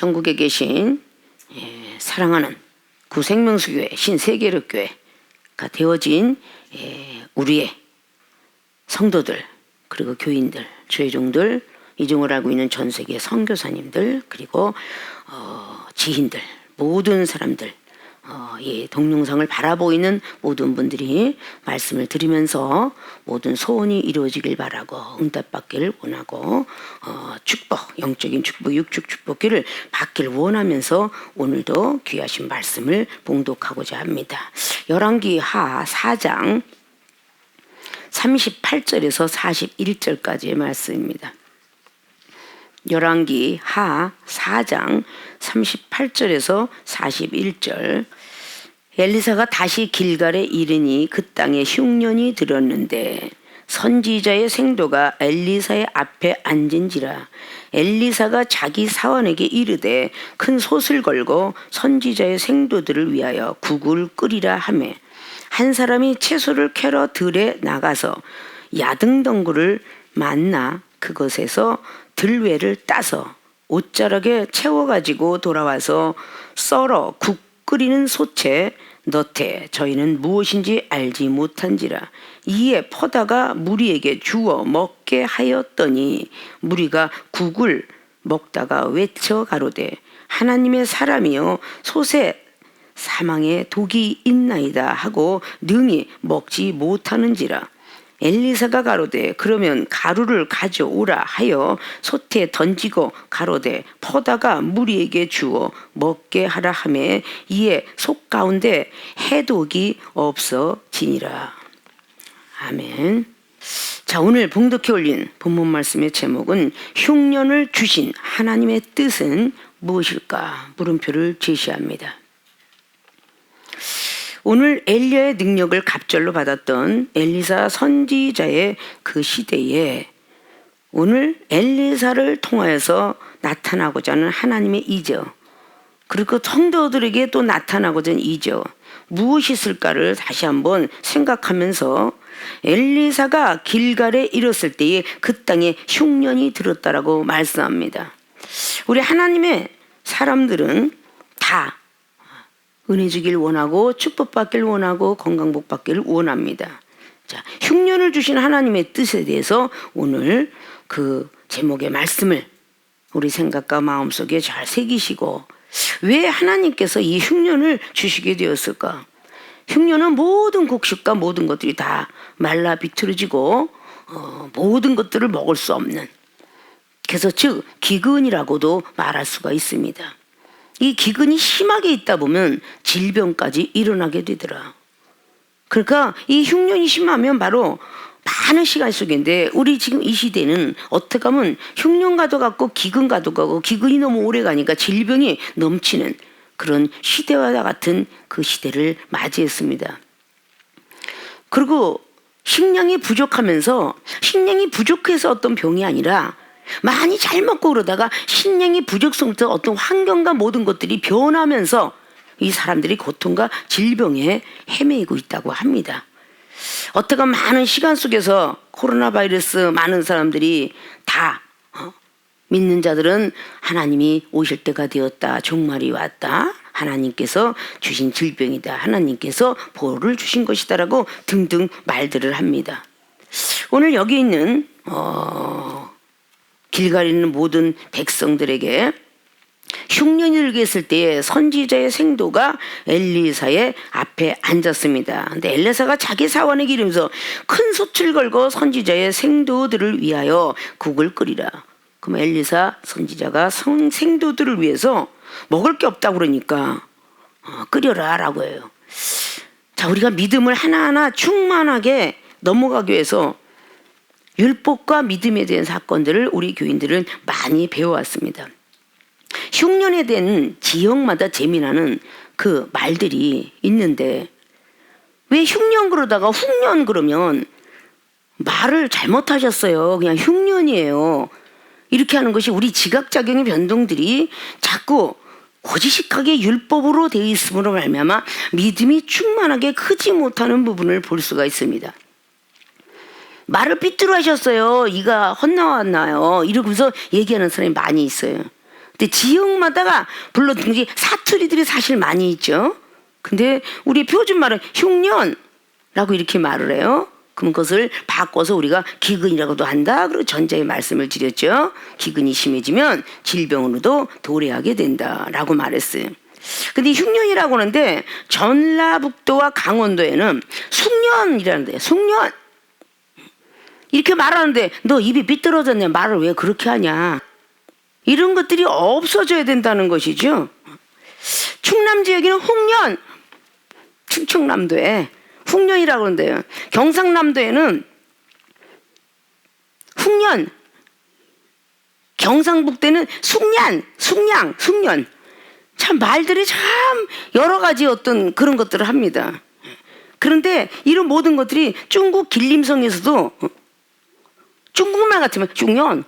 전국에 계신 사랑하는 구생명수교회 신세계력교회가 되어진 우리의 성도들, 그리고 교인들, 주의종들, 이중을 알고 있는 전 세계 선교사님들, 그리고 지인들, 모든 사람들, 이 동영상을 바라보이는 모든 분들이 말씀을 들으면서 모든 소원이 이루어지길 바라고 응답받기를 원하고 축복, 영적인 축복, 육축 축복기를 받기를 원하면서 오늘도 귀하신 말씀을 봉독하고자 합니다. 열왕기하 4장 38절에서 41절까지의 말씀입니다. 열왕기하 4장 38절에서 41절. 엘리사가 다시 길갈에 이르니 그 땅에 흉년이 들었는데 선지자의 생도가 엘리사의 앞에 앉은지라. 엘리사가 자기 사원에게 이르되 큰 솥을 걸고 선지자의 생도들을 위하여 국을 끓이라 하매 한 사람이 채소를 캐러 들에 나가서 야등덩굴을 만나 그것에서 들외를 따서 옷자락에 채워가지고 돌아와서 썰어 국 끓이는 솥에 넣되 저희는 무엇인지 알지 못한지라. 이에 퍼다가 무리에게 주어 먹게 하였더니 무리가 국을 먹다가 외쳐 가로되 하나님의 사람이여 솥에 사망의 독이 있나이다 하고 능히 먹지 못하는지라. 엘리사가 가로되 그러면 가루를 가져오라 하여 솥에 던지고 가로되 퍼다가 무리에게 주어 먹게 하라 하매 이에 솥 가운데 해독이 없어지니라. 아멘. 자, 오늘 봉독해 올린 본문 말씀의 제목은 흉년을 주신 하나님의 뜻은 무엇일까? 물음표를 제시합니다. 오늘 엘리야의 능력을 갑절로 받았던 엘리사 선지자의 그 시대에 오늘 엘리사를 통하여서 나타나고자 하는 하나님의 이적, 그리고 성도들에게 또 나타나고자 하는 이적, 무엇이 있을까를 다시 한번 생각하면서 엘리사가 길갈에 이뤘을 때에 그 땅에 흉년이 들었다라고 말씀합니다. 우리 하나님의 사람들은 다 은혜 주길 원하고 축복받기를 원하고 건강복 받기를 원합니다. 자, 흉년을 주신 하나님의 뜻에 대해서 오늘 그 제목의 말씀을 우리 생각과 마음속에 잘 새기시고 왜 하나님께서 이 흉년을 주시게 되었을까? 흉년은 모든 곡식과 모든 것들이 다 말라 비틀어지고 모든 것들을 먹을 수 없는, 그래서 즉 기근이라고도 말할 수가 있습니다. 이 기근이 심하게 있다 보면 질병까지 일어나게 되더라. 그러니까 이 흉년이 심하면 바로 많은 시간 속인데 우리 지금 이 시대는 어떻게 하면 흉년과도 같고 기근과도 같고 기근이 너무 오래 가니까 질병이 넘치는 그런 시대와 같은 그 시대를 맞이했습니다. 그리고 식량이 부족하면서 식량이 부족해서 어떤 병이 아니라 많이 잘 먹고 그러다가 식량이 부족성부터 어떤 환경과 모든 것들이 변하면서 이 사람들이 고통과 질병에 헤매이고 있다고 합니다. 어떻게 많은 시간 속에서 코로나 바이러스 많은 사람들이 다 믿는 자들은 하나님이 오실 때가 되었다, 종말이 왔다, 하나님께서 주신 질병이다, 하나님께서 보호를 주신 것이다라고 등등 말들을 합니다. 오늘 여기 있는 길갈에 있는 모든 백성들에게 흉년이 들게 했을 때에 선지자의 생도가 엘리사의 앞에 앉았습니다. 근데 엘리사가 자기 사원에게 이르면서 큰 솥을 걸고 선지자의 생도들을 위하여 국을 끓이라. 그럼 엘리사 선지자가 생도들을 위해서 먹을 게 없다고 그러니까 끓여라 라고 해요. 자, 우리가 믿음을 하나하나 충만하게 넘어가기 위해서 율법과 믿음에 대한 사건들을 우리 교인들은 많이 배워왔습니다. 흉년에 대한 지역마다 재미나는 그 말들이 있는데 왜 흉년 그러다가 흉년 그러면 말을 잘못하셨어요. 그냥 흉년이에요. 이렇게 하는 것이 우리 지각작용의 변동들이 자꾸 고지식하게 율법으로 되어 있음으로 말미암아 믿음이 충만하게 크지 못하는 부분을 볼 수가 있습니다. 말을 삐뚤어 하셨어요. 이가 헛나왔나요? 이러면서 얘기하는 사람이 많이 있어요. 근데 지역마다가 불러든지 사투리들이 사실 많이 있죠. 근데 우리 표준 말은 흉년라고 이렇게 말을 해요. 그럼 그것을 바꿔서 우리가 기근이라고도 한다. 그리고 전자의 말씀을 드렸죠. 기근이 심해지면 질병으로도 도래하게 된다라고 말했어요. 근데 흉년이라고 하는데 전라북도와 강원도에는 숙년이라는데, 숙년 이렇게 말하는데 너 입이 삐뚤어졌냐, 말을 왜 그렇게 하냐, 이런 것들이 없어져야 된다는 것이죠. 충남 지역에는 홍년, 충청남도에 흉년이라고 하는데요. 경상남도에는 흉년, 경상북도에는 숙년, 숙량, 숙년. 참 말들이 참 여러 가지 어떤 그런 것들을 합니다. 그런데 이런 모든 것들이 중국 길림성에서도 중국말 같으면 흉년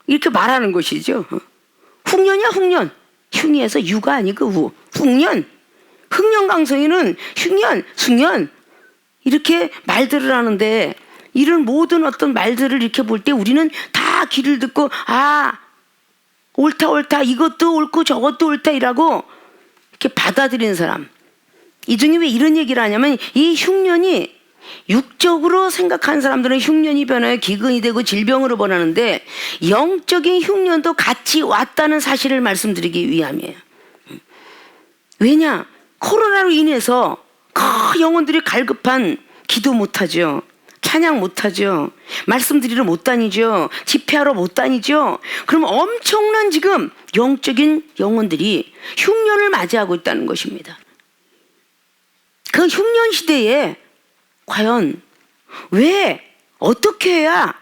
이렇게 말하는 것이죠. 흉년이야 흉년. 흉이에서 유가 아니고 우. 흉년. 흑년강성에는 흉년, 숙년 이렇게 말들을 하는데, 이런 모든 어떤 말들을 이렇게 볼 때 우리는 다 귀를 듣고 아 옳다 옳다, 이것도 옳고 저것도 옳다 이라고 이렇게 받아들이는 사람. 이 중에 왜 이런 얘기를 하냐면, 이 흉년이 육적으로 생각하는 사람들은 흉년이 변하여 기근이 되고 질병으로 변하는데, 영적인 흉년도 같이 왔다는 사실을 말씀드리기 위함이에요. 왜냐? 코로나로 인해서 영혼들이 갈급한 기도 못하죠. 찬양 못하죠. 말씀드리러 못 다니죠. 집회하러 못 다니죠. 그럼 엄청난 지금 영적인 영혼들이 흉년을 맞이하고 있다는 것입니다. 그 흉년 시대에 과연 왜, 어떻게 해야,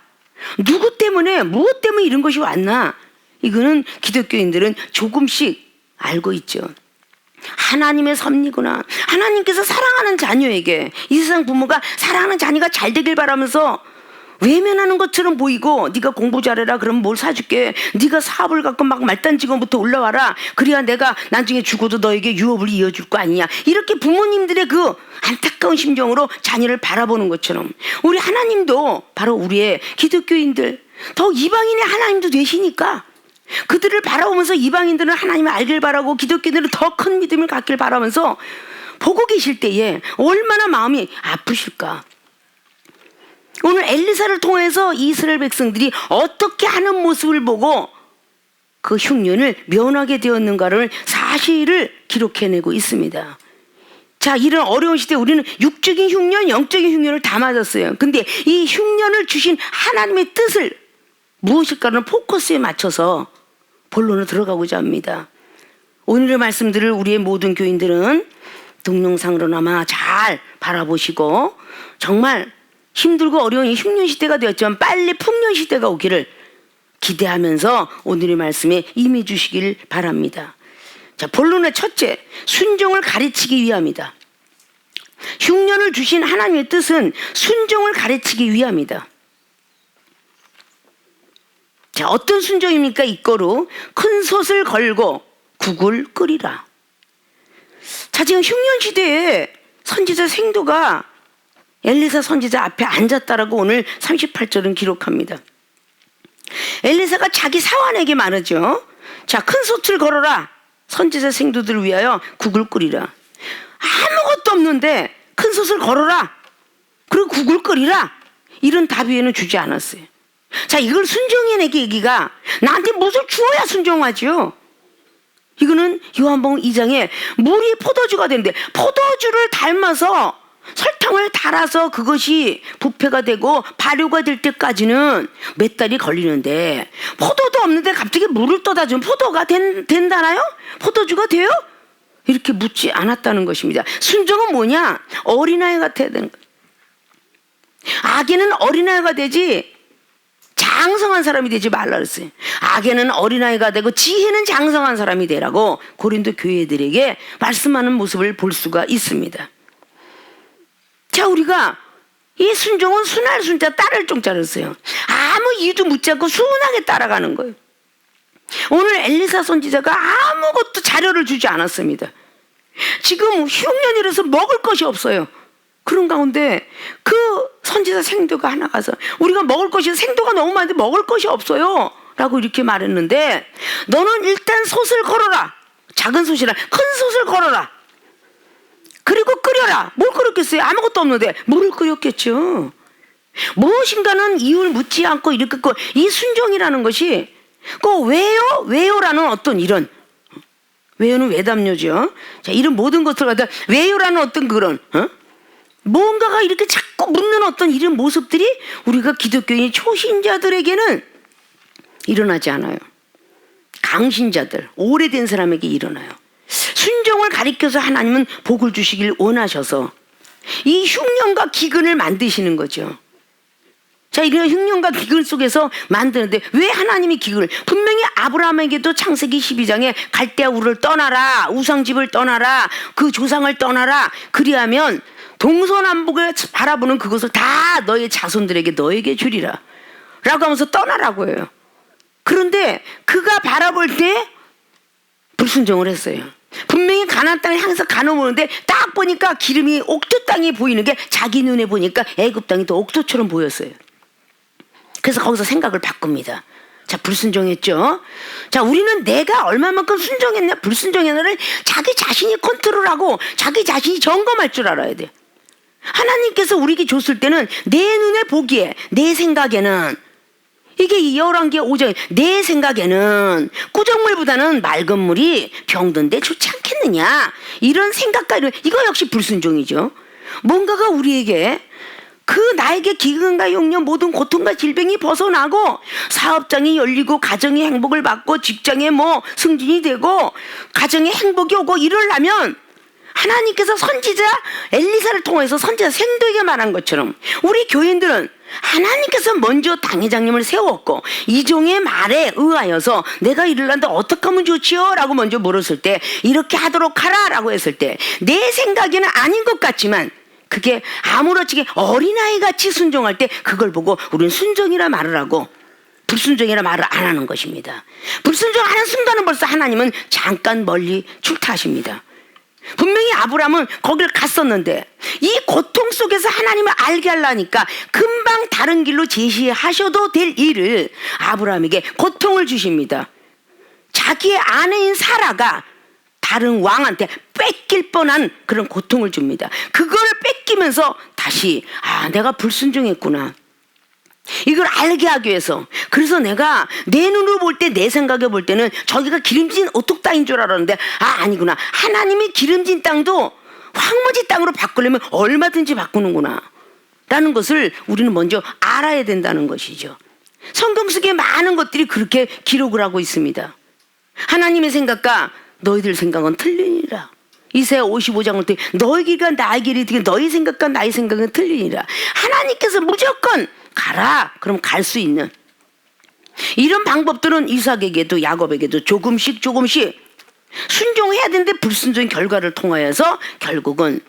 누구 때문에, 무엇 때문에 이런 것이 왔나, 이거는 기독교인들은 조금씩 알고 있죠. 하나님의 섭리구나. 하나님께서 사랑하는 자녀에게, 이 세상 부모가 사랑하는 자녀가 잘 되길 바라면서 외면하는 것처럼 보이고, 네가 공부 잘해라 그러면 뭘 사줄게, 네가 사업을 갖고 막 말단 직원부터 올라와라, 그래야 내가 나중에 죽어도 너에게 유업을 이어줄 거 아니냐, 이렇게 부모님들의 그 안타까운 심정으로 자녀를 바라보는 것처럼 우리 하나님도 바로 우리의 기독교인들, 더 이방인의 하나님도 되시니까 그들을 바라보면서 이방인들은 하나님을 알길 바라고 기독교인들은 더 큰 믿음을 갖길 바라면서 보고 계실 때에 얼마나 마음이 아프실까. 오늘 엘리사를 통해서 이스라엘 백성들이 어떻게 하는 모습을 보고 그 흉년을 면하게 되었는가를 사실을 기록해내고 있습니다. 자, 이런 어려운 시대에 우리는 육적인 흉년, 영적인 흉년을 다 맞았어요. 근데 이 흉년을 주신 하나님의 뜻을 무엇일까를 포커스에 맞춰서 본론으로 들어가고자 합니다. 오늘의 말씀들을 우리의 모든 교인들은 동영상으로나마 잘 바라보시고, 정말 힘들고 어려운 이 흉년 시대가 되었지만 빨리 풍년 시대가 오기를 기대하면서 오늘의 말씀에 임해 주시길 바랍니다. 자, 본론의 첫째, 순종을 가르치기 위함이다. 흉년을 주신 하나님의 뜻은 순종을 가르치기 위함이다. 자, 어떤 순종입니까? 이거로 큰 솥을 걸고 국을 끓이라. 자, 지금 흉년 시대에 선지자 생도가 엘리사 선지자 앞에 앉았다라고 오늘 38절은 기록합니다. 엘리사가 자기 사환에게 말하죠. 자, 큰 솥을 걸어라. 선지자 생도들을 위하여 국을 끓이라. 아무것도 없는데 큰 솥을 걸어라. 그리고 국을 끓이라. 이런 답 위에는 주지 않았어요. 자, 이걸 순종해내기 얘기가 나한테 무엇을 주어야 순종하죠. 이거는 요한복음 2장에 물이 포도주가 되는데, 포도주를 닮아서 설탕을 달아서 그것이 부패가 되고 발효가 될 때까지는 몇 달이 걸리는데, 포도도 없는데 갑자기 물을 떠다 주면 포도가 된다나요? 포도주가 돼요? 이렇게 묻지 않았다는 것입니다. 순종은 뭐냐? 어린아이 같아야 되는 거예요. 악에는 어린아이가 되지 장성한 사람이 되지 말라 그랬어요. 악에는 어린아이가 되고 지혜는 장성한 사람이 되라고 고린도 교회들에게 말씀하는 모습을 볼 수가 있습니다. 자, 우리가 이 순종은 순할 순자 따를 종자를 써요. 아무 이유도 묻지 않고 순하게 따라가는 거예요. 오늘 엘리사 선지자가 아무것도 자료를 주지 않았습니다. 지금 흉년이라서 먹을 것이 없어요. 그런 가운데 그 선지자 생도가 하나 가서, 우리가 먹을 것이, 생도가 너무 많은데 먹을 것이 없어요. 라고 이렇게 말했는데 너는 일단 솥을 걸어라. 작은 솥이라 큰 솥을 걸어라. 그리고 끓여라. 뭘 끓였겠어요? 아무것도 없는데 물을 끓였겠죠. 무엇인가는 이유를 묻지 않고 이렇게 이 순종이라는 것이 그 왜요라는 어떤 이런 왜요는 외담요죠. 자, 이런 모든 것을 갖다 왜요라는 어떤 그런 뭔가가 이렇게 자꾸 묻는 어떤 이런 모습들이 우리가 기독교인 초신자들에게는 일어나지 않아요. 강신자들, 오래된 사람에게 일어나요. 순종을 가리켜서 하나님은 복을 주시길 원하셔서 이 흉년과 기근을 만드시는 거죠. 자, 이런 흉년과 기근 속에서 만드는데 왜 하나님이 기근을 분명히 아브라함에게도 창세기 12장에 갈대아 우를 떠나라, 우상집을 떠나라, 그 조상을 떠나라, 그리하면 동서남북을 바라보는 그것을 다 너의 자손들에게 너에게 주리라 라고 하면서 떠나라고 해요. 그런데 그가 바라볼 때 불순종을 했어요. 분명히 가나안 땅을 향해서 가놓으는데 딱 보니까 기름이 옥토 땅이 보이는 게 자기 눈에 보니까 애굽 땅이 또 옥토처럼 보였어요. 그래서 거기서 생각을 바꿉니다. 자, 불순종했죠. 자, 우리는 내가 얼마만큼 순종했냐 불순종했냐를 자기 자신이 컨트롤하고 자기 자신이 점검할 줄 알아야 돼. 하나님께서 우리에게 줬을 때는 내 눈에 보기에 내 생각에는 이게 11개 5장 내 생각에는 꾸정물보다는 맑은 물이 병든데 좋지 않겠느냐 이런 생각과 이거 역시 불순종이죠. 뭔가가 우리에게 그 나에게 기근과 용려 모든 고통과 질병이 벗어나고 사업장이 열리고 가정의 행복을 받고 직장에 뭐 승진이 되고 가정에 행복이 오고 이러려면 하나님께서 선지자 엘리사를 통해서 선지자 생도에게 말한 것처럼 우리 교인들은 하나님께서 먼저 당회장님을 세웠고 이종의 말에 의하여서 내가 이르려는데 어떻게 하면 좋지요? 라고 먼저 물었을 때 이렇게 하도록 하라 라고 했을 때 내 생각에는 아닌 것 같지만 그게 아무렇지게 어린아이같이 순종할 때 그걸 보고 우리는 순종이라 말을 하고 불순종이라 말을 안 하는 것입니다. 불순종하는 순간은 벌써 하나님은 잠깐 멀리 출타하십니다. 분명히 아브라함은 거길 갔었는데 이 고통 속에서 하나님을 알게 하려니까 금방 다른 길로 제시하셔도 될 일을 아브라함에게 고통을 주십니다. 자기의 아내인 사라가 다른 왕한테 뺏길 뻔한 그런 고통을 줍니다. 그걸 뺏기면서 다시 내가 불순종했구나. 이걸 알게 하기 위해서 그래서 내가 내 눈으로 볼 때 내 생각에 볼 때는 저기가 기름진 오뚝 땅인 줄 알았는데 아니구나. 하나님이 기름진 땅도 황무지 땅으로 바꾸려면 얼마든지 바꾸는구나 라는 것을 우리는 먼저 알아야 된다는 것이죠. 성경 속에 많은 것들이 그렇게 기록을 하고 있습니다. 하나님의 생각과 너희들 생각은 틀리니라. 이사야 55장을 때 너희 길과 나의 길이 너희 생각과 나의 생각은 틀리니라. 하나님께서 무조건 가라. 그럼 갈 수 있는 이런 방법들은 이삭에게도 야곱에게도 조금씩 순종해야 되는데 불순종의 결과를 통하여서 결국은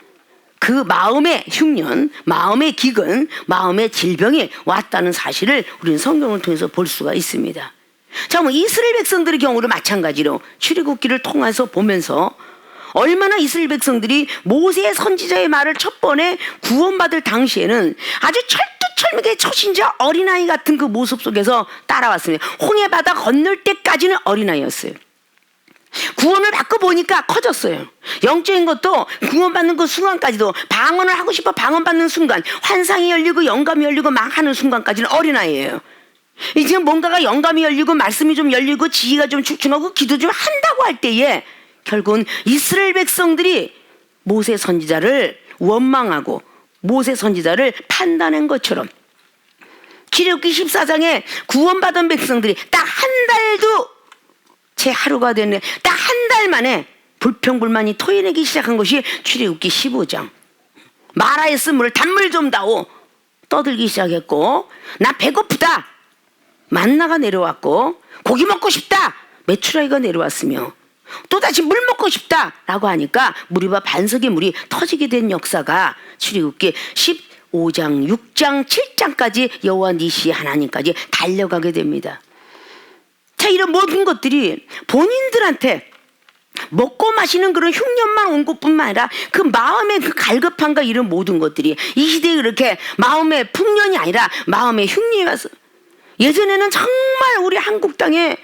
그 마음의 흉년, 마음의 기근, 마음의 질병이 왔다는 사실을 우리는 성경을 통해서 볼 수가 있습니다. 자, 뭐 이스라엘 백성들의 경우를 마찬가지로 출애굽기를 통해서 보면서 얼마나 이스라엘 백성들이 모세의 선지자의 말을 첫 번에 구원받을 당시에는 아주 철두철미하게 초신자 어린아이 같은 그 모습 속에서 따라왔습니다. 홍해바다 건널 때까지는 어린아이였어요. 구원을 받고 보니까 커졌어요. 영적인 것도 구원받는 그 순간까지도 방언을 하고 싶어 방언받는 순간 환상이 열리고 영감이 열리고 막 하는 순간까지는 어린아이예요. 이제 뭔가가 영감이 열리고 말씀이 좀 열리고 지혜가 좀 출중하고 기도 좀 한다고 할 때에 결국은 이스라엘 백성들이 모세 선지자를 원망하고 모세 선지자를 판단한 것처럼 출애굽기 14장에 구원받은 백성들이 딱 한 달도 채 하루가 됐네. 딱 한 달 만에 불평불만이 토해내기 시작한 것이 출애굽기 15장. 마라에 쓴 물을 단물 좀 다오 떠들기 시작했고 나 배고프다. 만나가 내려왔고 고기 먹고 싶다. 메추라기가 내려왔으며 또다시 물 먹고 싶다 라고 하니까 무리와 반석의 물이 터지게 된 역사가 출애굽기 15장 6장 7장까지 여호와 니시 하나님까지 달려가게 됩니다. 자, 이런 모든 것들이 본인들한테 먹고 마시는 그런 흉년만 온 것뿐만 아니라 그 마음의 그 갈급함과 이런 모든 것들이 이 시대에 그렇게 마음의 풍년이 아니라 마음의 흉년이 와서 예전에는 정말 우리 한국 땅에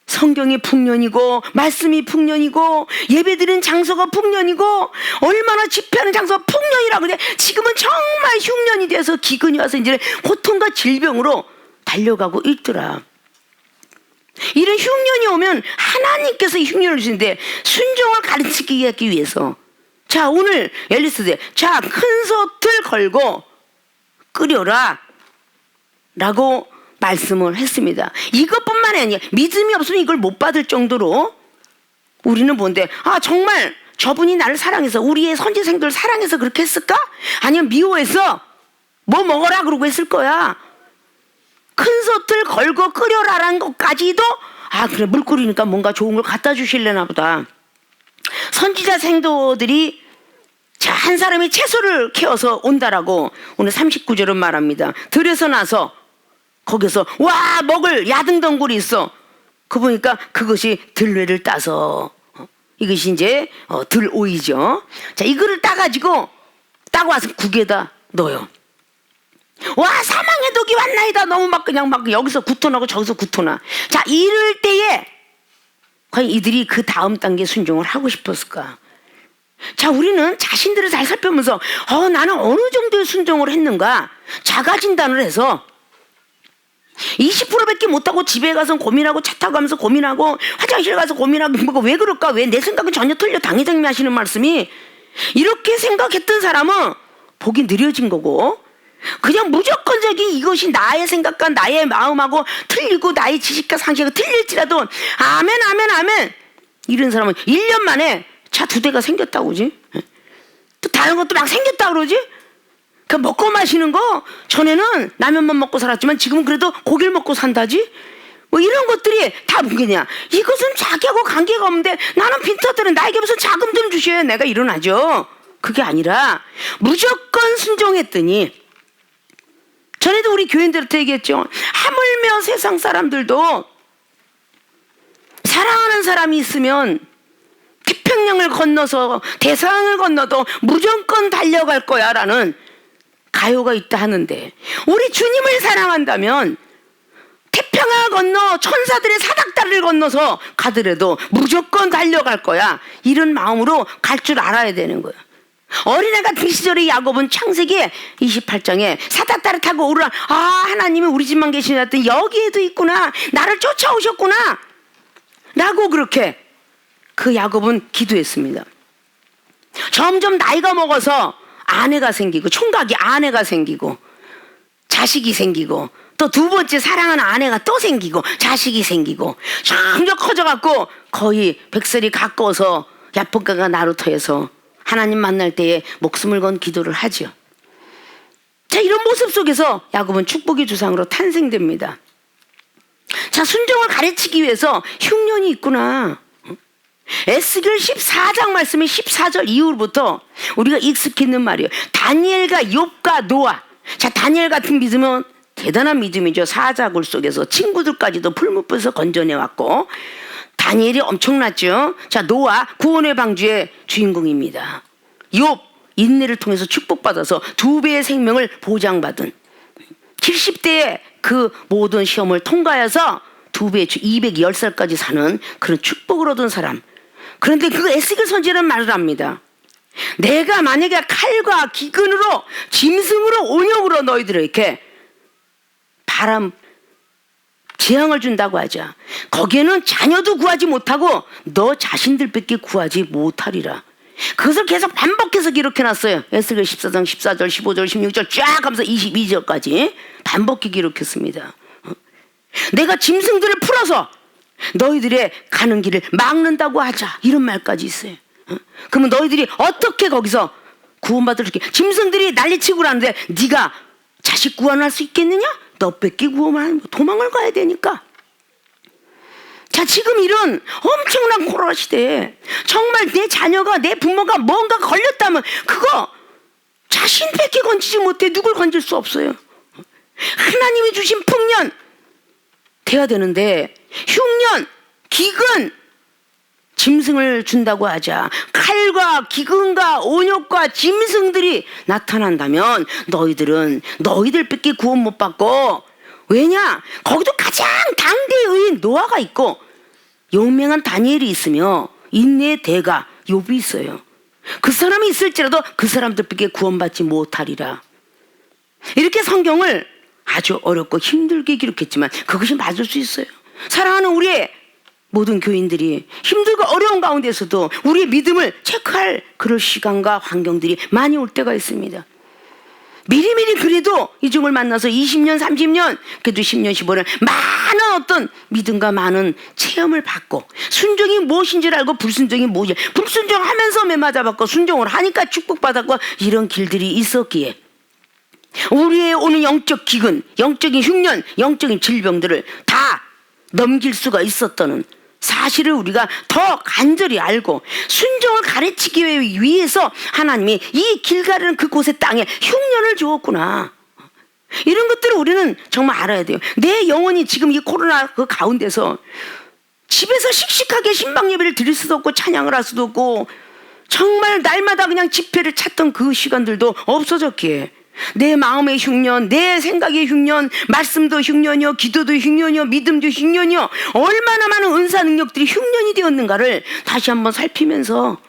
성경이 풍년이고 말씀이 풍년이고 예배드리는 장소가 풍년이고 얼마나 집회하는 장소가 풍년이라 그래. 지금은 정말 흉년이 돼서 기근이 와서 이제 고통과 질병으로 달려가고 있더라. 이런 흉년이 오면 하나님께서 흉년을 주시는데 순종을 가르치기 하기 위해서 자 오늘 엘리사대 자 큰 솥을 걸고 끓여라 라고 말씀을 했습니다. 이것뿐만이 아니라 믿음이 없으면 이걸 못 받을 정도로 우리는 뭔데 정말 저분이 나를 사랑해서 우리의 선지생들을 사랑해서 그렇게 했을까? 아니면 미워해서 뭐 먹어라 그러고 했을 거야. 큰 솥을 걸고 끓여라라는 것까지도 그래 물 끓이니까 뭔가 좋은 걸 갖다 주실래나 보다. 선지자 생도들이 자 한 사람이 채소를 캐어서 온다라고 오늘 39절은 말합니다. 들에서 나서 거기서 와 먹을 야등덩굴이 있어. 그 보니까 그것이 들매를 따서 이것이 이제 들오이죠. 자 이거를 따가지고 따고 와서 국에다 넣어요. 와 사망의 독이 왔나이다. 너무 막 그냥 막 여기서 구토나고 저기서 구토나. 자 이럴 때에 과연 이들이 그 다음 단계 순종을 하고 싶었을까? 자 우리는 자신들을 잘 살펴보면서 나는 어느 정도의 순종을 했는가 자가 진단을 해서 20%밖에 못하고 집에 가서 고민하고 차 타고 가면서 고민하고 화장실 가서 고민하고 왜 그럴까? 왜 내 생각은 전혀 틀려. 당회장님이 하시는 말씀이 이렇게 생각했던 사람은 복이 느려진 거고 그냥 무조건적인 이것이 나의 생각과 나의 마음하고 틀리고 나의 지식과 상식하고 틀릴지라도 아멘 아멘 아멘 이런 사람은 1년 만에 차 2대가 생겼다고 그러지. 또 다른 것도 막 생겼다고 그러지. 그 먹고 마시는 거 전에는 라면만 먹고 살았지만 지금은 그래도 고기를 먹고 산다지. 뭐 이런 것들이 다 뭐겠냐. 이것은 자기하고 관계가 없는데 나는 빈터들은 나에게 무슨 자금들을 주셔야 내가 일어나죠. 그게 아니라 무조건 순종했더니 전에도 우리 교인들한테 얘기했죠. 하물며 세상 사람들도 사랑하는 사람이 있으면 태평양을 건너서 대서양을 건너도 무조건 달려갈 거야 라는 가요가 있다 하는데 우리 주님을 사랑한다면 태평양을 건너 천사들의 사닥다리를 건너서 가더라도 무조건 달려갈 거야. 이런 마음으로 갈 줄 알아야 되는 거야. 어린애 같은 시절의 야곱은 창세기 28장에 사닥다리 타고 오르라. 하나님이 우리 집만 계시나 했더니 여기에도 있구나. 나를 쫓아오셨구나 라고 그렇게 그 야곱은 기도했습니다. 점점 나이가 먹어서 아내가 생기고 총각이 아내가 생기고 자식이 생기고 또 두 번째 사랑하는 아내가 또 생기고 자식이 생기고 점점 커져갖고 거의 100살이 가까워서 야복가가 나루터에서 하나님 만날 때에 목숨을 건 기도를 하죠. 자 이런 모습 속에서 야곱은 축복의 주상으로 탄생됩니다. 자 순종을 가르치기 위해서 흉년이 있구나. 에스겔 14장 말씀의 14절 이후부터 우리가 익숙해 있는 말이에요. 다니엘과 욥과 노아. 자 다니엘 같은 믿음은 대단한 믿음이죠. 사자굴 속에서 친구들까지도 풀무불에서 건져내왔고 다니엘이 엄청났죠. 자 노아 구원의 방주의 주인공입니다. 욥 인내를 통해서 축복받아서 2배의 생명을 보장받은 70대에 그 모든 시험을 통과해서 2배 210살까지 사는 그런 축복을 얻은 사람. 그런데 그 에스겔 선지자는 말을 합니다. 내가 만약에 칼과 기근으로 짐승으로 온역으로 너희들에게 바람 재앙을 준다고 하자. 거기에는 자녀도 구하지 못하고 너 자신들밖에 구하지 못하리라. 그것을 계속 반복해서 기록해놨어요. 에스겔 14장 14절 15절 16절 쫙 하면서 22절까지 반복해 기록했습니다. 내가 짐승들을 풀어서 너희들의 가는 길을 막는다고 하자. 이런 말까지 있어요. 그러면 너희들이 어떻게 거기서 구원받을 수 있게. 짐승들이 난리치고 그러는데 네가 자식 구원할 수 있겠느냐? 너 뺏기 구원하면 도망을 가야 되니까. 자 지금 이런 엄청난 코로나 시대에 정말 내 자녀가 내 부모가 뭔가 걸렸다면 그거 자신밖에 건지지 못해. 누굴 건질 수 없어요. 하나님이 주신 풍년 돼야 되는데 흉년, 기근, 짐승을 준다고 하자. 칼과 기근과 온역과 짐승들이 나타난다면 너희들은 너희들밖에 구원 못 받고 왜냐? 거기도 가장 당대의 의인 노아가 있고 용맹한 다니엘이 있으며 인내의 대가 욥이 있어요. 그 사람이 있을지라도 그 사람들밖에 구원받지 못하리라. 이렇게 성경을 아주 어렵고 힘들게 기록했지만 그것이 맞을 수 있어요. 사랑하는 우리의 모든 교인들이 힘들고 어려운 가운데서도 우리의 믿음을 체크할 그럴 시간과 환경들이 많이 올 때가 있습니다. 미리미리 그래도 이중을 만나서 20년 30년 그래도 10년 15년 많은 어떤 믿음과 많은 체험을 받고 순종이 무엇인지를 알고 불순종이 무엇이 불순종하면서 매맞아봤고 순종을 하니까 축복받았고 이런 길들이 있었기에 우리의 오는 영적 기근, 영적인 흉년, 영적인 질병들을 다 넘길 수가 있었다는 사실을 우리가 더 간절히 알고 순종을 가르치기 위해서 하나님이 이 길가라는 그곳의 땅에 흉년을 주었구나. 이런 것들을 우리는 정말 알아야 돼요. 내 영혼이 지금 이 코로나 그 가운데서 집에서 씩씩하게 신방 예배를 드릴 수도 없고 찬양을 할 수도 없고 정말 날마다 그냥 집회를 찾던 그 시간들도 없어졌기에 내 마음의 흉년, 내 생각의 흉년, 말씀도 흉년이요, 기도도 흉년이요, 믿음도 흉년이요, 얼마나 많은 은사 능력들이 흉년이 되었는가를 다시 한번 살피면서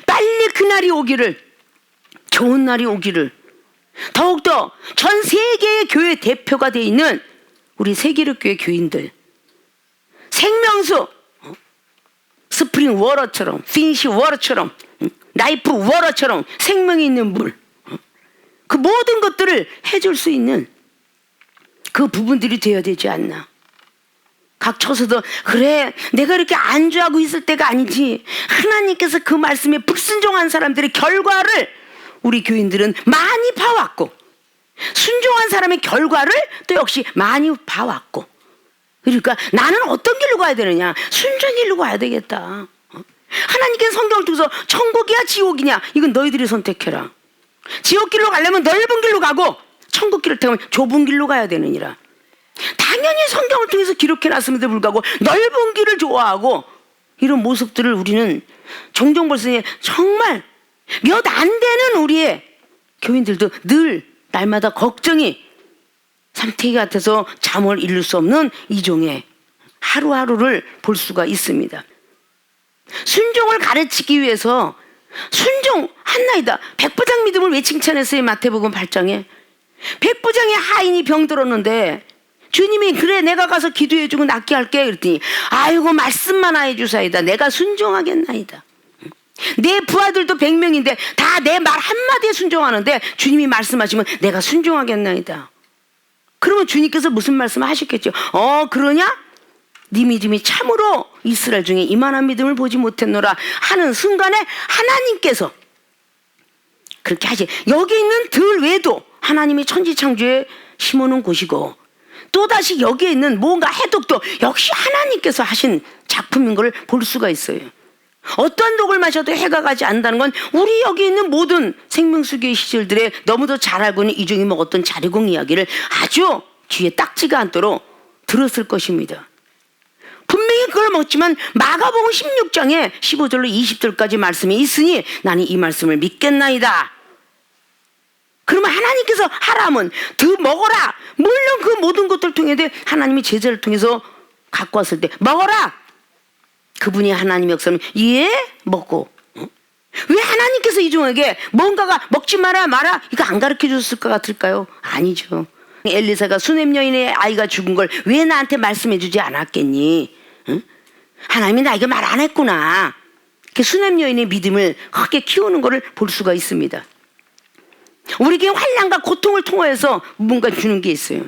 빨리 그날이 오기를, 좋은 날이 오기를, 더욱더 전 세계의 교회 대표가 되어 있는 우리 세계력교회 교인들 생명수 스프링 워터처럼, 피니시 워터처럼, 라이프 워터처럼 생명이 있는 물, 그 모든 것들을 해줄 수 있는 그 부분들이 되어야 되지 않나. 각처서도 그래 내가 이렇게 안주하고 있을 때가 아니지, 하나님께서 그 말씀에 불순종한 사람들의 결과를 우리 교인들은 많이 봐왔고 순종한 사람의 결과를 또 역시 많이 봐왔고, 그러니까 나는 어떤 길로 가야 되느냐, 순종 길로 가야 되겠다. 하나님께서 성경을 통해서 천국이야 지옥이냐 이건 너희들이 선택해라. 지옥길로 가려면 넓은 길로 가고 천국길을 타면 좁은 길로 가야 되느니라. 당연히 성경을 통해서 기록해놨음에도 불구하고 넓은 길을 좋아하고 이런 모습들을 우리는 종종 볼 수 있는 정말 몇 안 되는 우리의 교인들도 늘 날마다 걱정이 삼태기 같아서 잠을 이룰 수 없는 이종의 하루하루를 볼 수가 있습니다. 순종을 가르치기 위해서 순종한나이다. 백부장 믿음을 왜 칭찬했어요? 마태복음 8장에 백부장의 하인이 병들었는데 주님이 그래 내가 가서 기도해주고 낫게 할게 그랬더니 아이고 말씀만 하여 주사이다. 내가 순종하겠나이다. 내 부하들도 100명인데 다 내 말 한마디에 순종하는데 주님이 말씀하시면 내가 순종하겠나이다. 그러면 주님께서 무슨 말씀 하셨겠죠? 그러냐? 네 믿음이 참으로 이스라엘 중에 이만한 믿음을 보지 못했노라 하는 순간에 하나님께서 그렇게 하시. 여기 있는 들 외에도 하나님이 천지창조에 심어놓은 곳이고 또다시 여기에 있는 뭔가 해독도 역시 하나님께서 하신 작품인 걸 볼 수가 있어요. 어떤 독을 마셔도 해가 가지 않는다는 건 우리 여기 있는 모든 생명수교의 시절들에 너무도 잘 알고 있는 이종이 먹었던 자리공 이야기를 아주 귀에 딱지가 않도록 들었을 것입니다. 분명히 그걸 먹지만 마가복음 16장에 15절로 20절까지 말씀이 있으니 나는 이 말씀을 믿겠나이다. 그러면 하나님께서 하라면 더 먹어라. 물론 그 모든 것들을 통해 하나님이 제자를 통해서 갖고 왔을 때 먹어라. 그분이 하나님의 역사는 먹고. 왜 하나님께서 이종에게 뭔가가 먹지 마라 이거 안 가르쳐 줬을 것 같을까요? 아니죠. 엘리사가 수넴 여인의 아이가 죽은 걸 왜 나한테 말씀해 주지 않았겠니? 응? 하나님이 나에게 말 안 했구나. 수넴 여인의 믿음을 크게 키우는 것을 볼 수가 있습니다. 우리에게 환난과 고통을 통해서 뭔가 주는 게 있어요.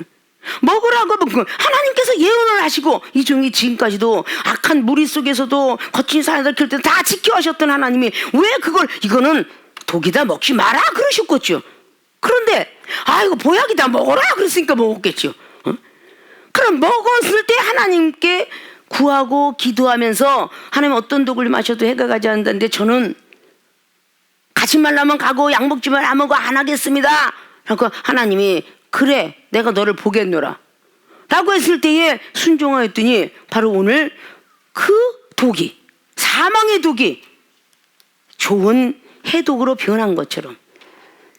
먹으라고 하나님께서 예언을 하시고 이종이 지금까지도 악한 무리 속에서도 거친 사람들 키울 때 다 지켜하셨던 하나님이 왜 이거는 독이다 먹지 마라 그러셨겠죠. 그런데 이거 보약이다 먹어라 그랬으니까 먹었겠죠. 그럼 먹었을 때 하나님께 구하고 기도하면서 하나님 어떤 독을 마셔도 해가 가지 않는다는데 저는 가지 말라면 가고 약 먹지 말라 안 먹어 안 하겠습니다. 그러니까 하나님이 그래 내가 너를 보겠노라 라고 했을 때에 순종하였더니 바로 오늘 그 독이 사망의 독이 좋은 해독으로 변한 것처럼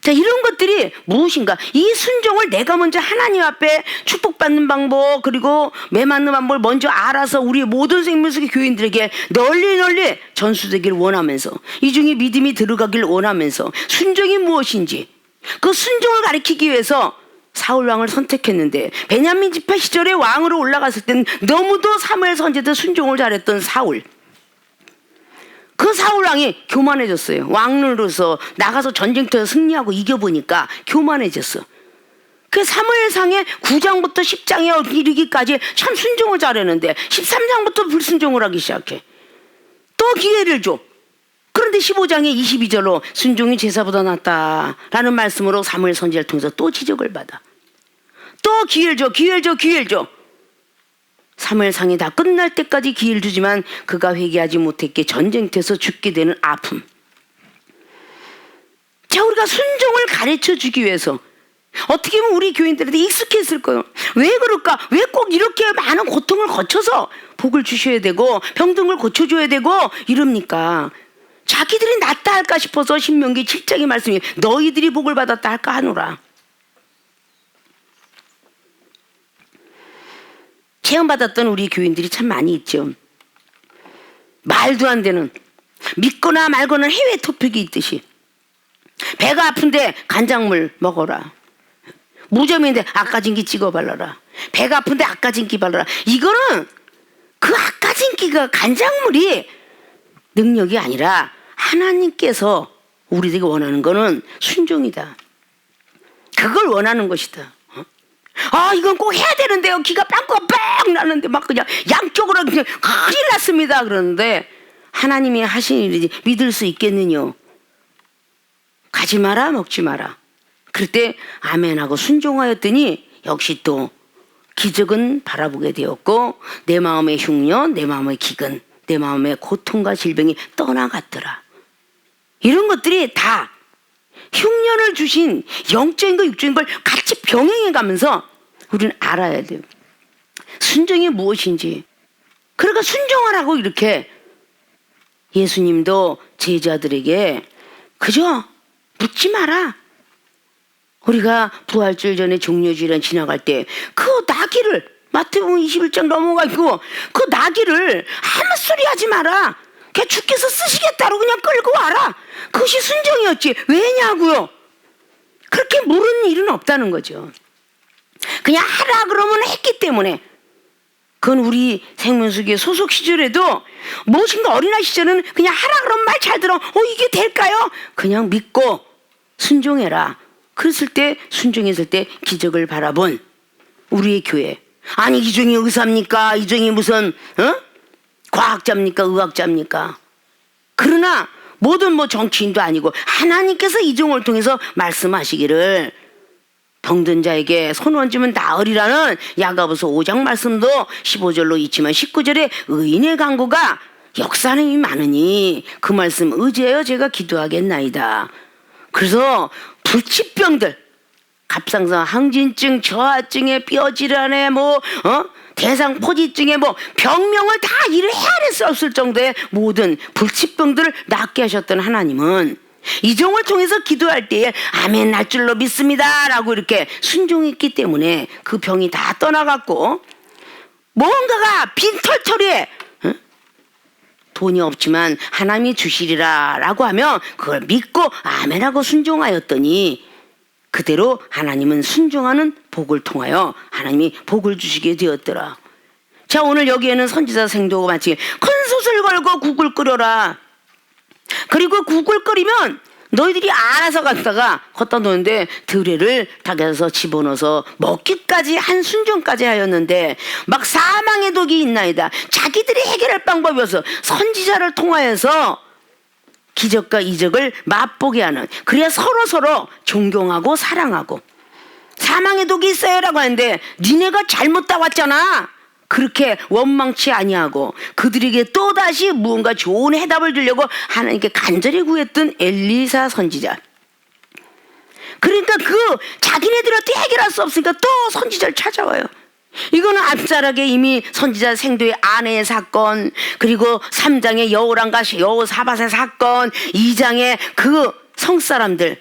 자, 이런 것들이 무엇인가? 이 순종을 내가 먼저 하나님 앞에 축복받는 방법, 그리고 매맞는 방법을 먼저 알아서 우리 모든 생명수의 교인들에게 널리 전수되기를 원하면서, 이 중에 믿음이 들어가길 원하면서, 순종이 무엇인지 그 순종을 가리키기 위해서 사울 왕을 선택했는데, 베냐민 지파 시절에 왕으로 올라갔을 때는 너무도 사무엘 선지자 순종을 잘했던 사울, 그 사울 왕이 교만해졌어요. 왕으로서 나가서 전쟁터에서 승리하고 이겨보니까 교만해졌어. 그 사무엘상의 9장부터 10장에 이르기까지 참 순종을 잘했는데 13장부터 불순종을 하기 시작해. 또 기회를 줘. 그런데 15장에 22절로 순종이 제사보다 낫다라는 말씀으로 사무엘 선지자를 통해서 또 지적을 받아. 또 기회를 줘. 사무엘상이 다 끝날 때까지 기회를 주지만 그가 회개하지 못했기에 전쟁터에서 죽게 되는 아픔. 자, 우리가 순종을 가르쳐주기 위해서 어떻게 보면 우리 교인들한테 익숙했을 거예요. 왜 그럴까? 왜 꼭 이렇게 많은 고통을 거쳐서 복을 주셔야 되고 병든걸 고쳐줘야 되고 이럽니까? 자기들이 낫다 할까 싶어서 신명기 7장의 말씀이 너희들이 복을 받았다 할까 하노라. 체험받았던 우리 교인들이 참 많이 있죠. 말도 안 되는, 믿거나 말거나 해외 토픽이 있듯이, 배가 아픈데 간장물 먹어라, 무좀인데 아까진기 찍어 발라라, 배가 아픈데 아까진기 발라라. 이거는 그 아까진기가, 간장물이 능력이 아니라 하나님께서 우리들에게 원하는 거는 순종이다. 그걸 원하는 것이다. 이건 꼭 해야 되는데요. 기가 빵꾸가 빡 나는데 막 그냥 양쪽으로 그냥 큰일 났습니다. 그러는데 하나님이 하신 일이지 믿을 수 있겠느냐? 가지 마라, 먹지 마라. 그럴 때 아멘하고 순종하였더니 역시 또 기적은 바라보게 되었고 내 마음의 흉년, 내 마음의 기근, 내 마음의 고통과 질병이 떠나갔더라. 이런 것들이 다 흉년을 주신 영적인 거 육적인 걸 같이 병행해 가면서 우리는 알아야 돼요. 순종이 무엇인지. 그러니까 순종하라고 이렇게 예수님도 제자들에게 그저 묻지 마라. 우리가 부활주일 전에 종려주일에 지나갈 때 그 나귀를, 마태복음 21장 넘어가고 그 나귀를 아무 소리 하지 마라. 그냥 주께서 쓰시겠다고 그냥 끌고 와라. 그것이 순종이었지. 왜냐고요? 그렇게 물은 일은 없다는 거죠. 그냥 하라 그러면 했기 때문에. 그건 우리 생명수기의 소속 시절에도 무엇인가 어린아이 시절은 그냥 하라 그러면 말 잘 들어. 이게 될까요? 그냥 믿고 순종해라. 그랬을 때, 순종했을 때 기적을 바라본 우리의 교회. 아니, 이종이 의사입니까? 이종이 무슨 과학자입니까? 의학자입니까? 그러나 모든 정치인도 아니고 하나님께서 이종을 통해서 말씀하시기를 병든 자에게 손 얹으면 나으리라는 야고보서 5장 말씀도 15절로 있지만 19절에 의인의 간구가 역사하는 힘이 많으니 그 말씀 의지하여 제가 기도하겠나이다. 그래서 불치병들, 갑상선 항진증, 저하증에 뼈질환에 대상포지증에 병명을 다 이를 헤아릴 수 없을 정도의 모든 불치병들을 낫게 하셨던 하나님은 이종을 통해서 기도할 때에 아멘 날 줄로 믿습니다 라고 이렇게 순종했기 때문에 그 병이 다 떠나갔고, 뭔가가 빈털터리에 돈이 없지만 하나님이 주시리라 라고 하면 그걸 믿고 아멘하고 순종하였더니 그대로 하나님은 순종하는 복을 통하여 하나님이 복을 주시게 되었더라. 자, 오늘 여기에는 선지자 생도가 마치 큰 솥을 걸고 국을 끓여라. 그리고 국을 끓이면 너희들이 알아서 갔다가 걷다 놓는데 드레를 닭에서 집어넣어서 먹기까지 한 순종까지 하였는데 막 사망의 독이 있나이다. 자기들이 해결할 방법이 없어 선지자를 통하여서 기적과 이적을 맛보게 하는, 그래야 서로 존경하고 사랑하고. 사망의 독이 있어요라고 하는데 니네가 잘못 따왔잖아. 그렇게 원망치 아니하고 그들에게 또다시 무언가 좋은 해답을 주려고 하나님께 간절히 구했던 엘리사 선지자. 그러니까 자기네들한테 해결할 수 없으니까 또 선지자를 찾아와요. 이거는 앞자락에 이미 선지자 생도의 아내의 사건, 그리고 3장의 여호람과 여호사밧의 사건, 2장의 그 성사람들,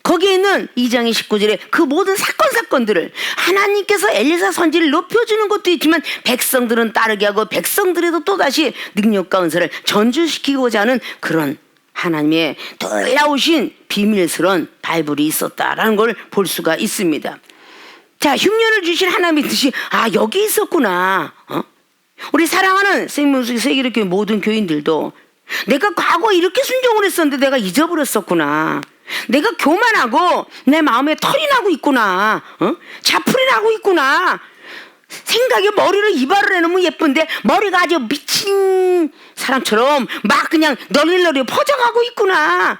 거기에 있는 2장의 19절에 그 모든 사건들을 하나님께서 엘리사 선지를 높여주는 것도 있지만 백성들은 따르게 하고 백성들에도 또다시 능력과 은사를 전주시키고자 하는 그런 하나님의 놀라우신 비밀스러운 바이블이 있었다라는 걸 볼 수가 있습니다. 자, 흉년을 주신 하나님의 뜻이 여기 있었구나. 우리 사랑하는 생명수기 세계교회 모든 교인들도 내가 과거 이렇게 순종을 했었는데 내가 잊어버렸었구나. 내가 교만하고 내 마음에 털이 나고 있구나. 자풀이 나고 있구나. 생각에 머리를 이발을 해놓으면 예쁜데 머리가 아주 미친 사람처럼 막 그냥 널리널리 퍼져가고 있구나.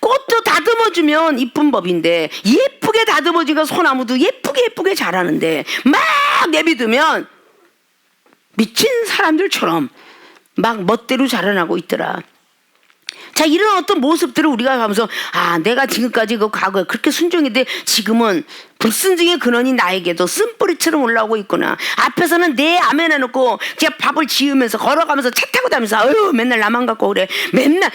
꽃도 다듬어주면 이쁜 법인데 예쁘게 다듬어지니까 소나무도 예쁘게 자라는데 막 내비두면 미친 사람들처럼 막 멋대로 자라나고 있더라. 자, 이런 어떤 모습들을 우리가 가면서 내가 지금까지 그 과거에 그렇게 순종했는데 지금은 불순종의 근원이 나에게도 쓴뿌리처럼 올라오고 있구나. 앞에서는 내 아멘 해놓고 제가 밥을 지으면서 걸어가면서 차 타고 다니면서 맨날 나만 갖고 그래. 맨날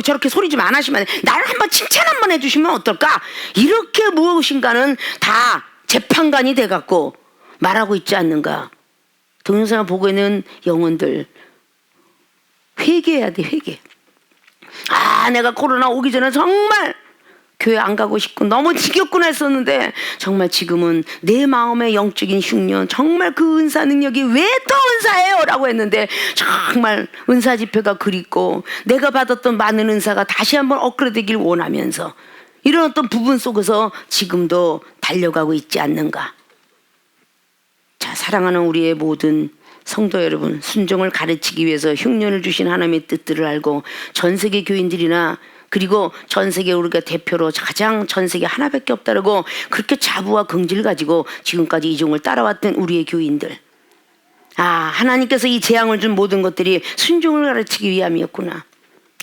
저렇게 소리 좀 안 하시면 나를 한번 칭찬 한번 해주시면 어떨까. 이렇게 무엇인가는 다 재판관이 돼갖고 말하고 있지 않는가. 동영상을 보고 있는 영혼들 회개해야 돼. 회개. 내가 코로나 오기 전에 정말 교회 안 가고 싶고 너무 지겹구나 했었는데 정말 지금은 내 마음의 영적인 흉년, 정말 그 은사 능력이 왜 또 은사예요? 라고 했는데 정말 은사 집회가 그립고 내가 받았던 많은 은사가 다시 한번 업그레이드되길 원하면서 이런 어떤 부분 속에서 지금도 달려가고 있지 않는가. 자, 사랑하는 우리의 모든 성도 여러분, 순종을 가르치기 위해서 흉년을 주신 하나님의 뜻들을 알고 전 세계 교인들이나 그리고 전 세계 우리가 대표로 가장 전 세계 하나밖에 없다라고 그렇게 자부와 긍지를 가지고 지금까지 이 종을 따라왔던 우리의 교인들, 하나님께서 이 재앙을 준 모든 것들이 순종을 가르치기 위함이었구나.